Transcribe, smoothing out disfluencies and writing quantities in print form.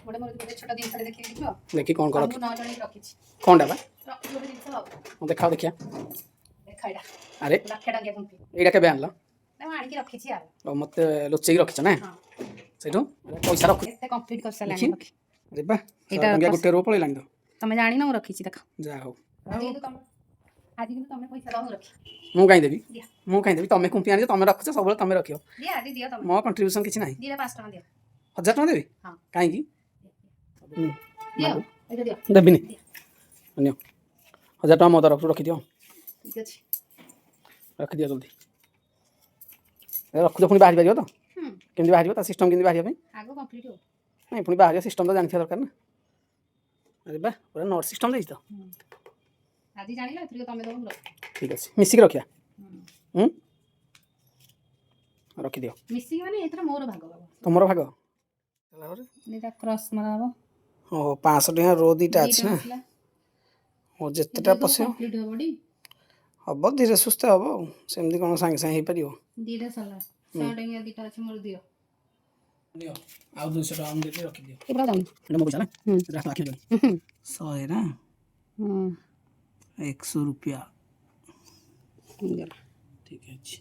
ଗୋଟେ ମୋର ଗୋଟେ ଛୋଟ ଜିନିଷ ଦେଖି ଦେଖିବ ଦେଖି କଣ କର ମୁଁ 9 ଜଣ ରଖିଛି କଣଟା ବା ରଖି ଗୋଟେ ଜିନିଷ ଆଉ ଦେଖାଅ ଦେଖିଆ ଦେଖା ଏଇଟା ଆରେ ଲକ୍ଷେ ଟଙ୍କିଆ କୁମ୍ପି ଏଇଟା କେବେ ଆଣିଲ ନା ମୁଁ ଆଣିକି ରଖିଛି ଆଉ ମତେ ଲୁଚେଇକି ରଖିଛ ନା ହଁ ସେଇଠୁ ପଇସା ରଖୁ ଏତେ କମ୍ପ୍ଲିଟ୍ କରିସାରିଲାଣି ଦେଖି ରଖି ଆରେ ବା ଏଇଟା ଟଙ୍କିଆ ଗୋଟେ ରୋ ପଳେଇଲାଣି ତ ତମେ ଜାଣିନ ମୁଁ ରଖିଛି ଦେଖ ଯାହା ହଉ ଆଜି କିନ୍ତୁ ତମେ ପଇସା ଦବ ରଖି ମୁଁ କାଇଁ ଦେବି ଦିଅ ମୁଁ କାଇଁ ଦେବି ତମେ କୁମ୍ପି ଆଣିଛ ତମେ ରଖୁଛ ସବୁବେଳେ ତମେ ରଖିବ ଦିଅ ଆଜି ଦିଅ ତମେ ମୋ କଣ୍ଟ୍ରିବ୍ୟୁସନ କିଛି ନାହିଁ ଦିଅ 5 ଟଙ୍କା ଦିଅ 1000 ଟଙ୍କା ଦେବି ହଁ କାହିଁକି ଦିଅ ଏଇଟା ଦିଅ ଦେବିନି ଦିଅ ନିଅ 1000 ଟଙ୍କା ମୋ ତରଫରୁ ରଖିଦିଅ ଠିକ୍ ଅଛି ରଖିଦିଅ ଜଲ୍ଦି ରଖୁଛ ପୁଣି ବାହାରି ପାରିବ ତ ହୁଁ କେମିତି ବାହାରିବ ତା ସିଷ୍ଟମ କେମିତି ବାହାରିବା ପାଇଁ ଆଗ କମ୍ପ୍ଲିଟ୍ ହଉ ନାଇଁ ପୁଣି ବାହାରିବା ସିଷ୍ଟମ ତ ଜାଣିଥିବା ଦରକାର ନା ଆରେ ବା ପୁରା ନୋଟ୍ ସିଷ୍ଟମ ଦେଇଛି ତ ଆଜି ଜାଣିଲ ଏଥିରେ ତମେ ଦବ ମୁଁ ରଖି ଠିକ୍ ଅଛି ମିଶିକି ରଖିବା ରଖିଦିଅ ମିଶିକି ମାନେ ଏଥିରେ ମୋର ଭାଗ ହବ ତମର ଭାଗ ଏଇଟା କ୍ରସ୍ ମରା ହବ ଓହୋ 500 ଟଙ୍କା ରୋ ଦିଟା ଅଛି ନା ଥିଲା ଓ ଯେତେଟା ପଶିବ କମ୍ପ୍ଲିଟ୍ ହବ ଡି ହବ ଧୀରେ ସୁସ୍ଥେ ହବ ଆଉ ସେମିତି କ'ଣ ସାଙ୍ଗେ ସାଙ୍ଗେ ହେଇପାରିବ ଦିଟା ସଲା 100 ଟଙ୍କିଆ ଦିଟା ଅଛି ମୋର ଦିଅ ଦିଅ ଆଉ 200 ଟଙ୍କା ମୁଁ ଦେବି ରଖିଦିଅ ଏଇଟା ଦାମ ଏଟା ମୋ ପଇସା ନା ଏଟା ଆଖି ଜଣେ 100 ନା 100 रुपया ହେଇଗଲା ठीक ଅଛି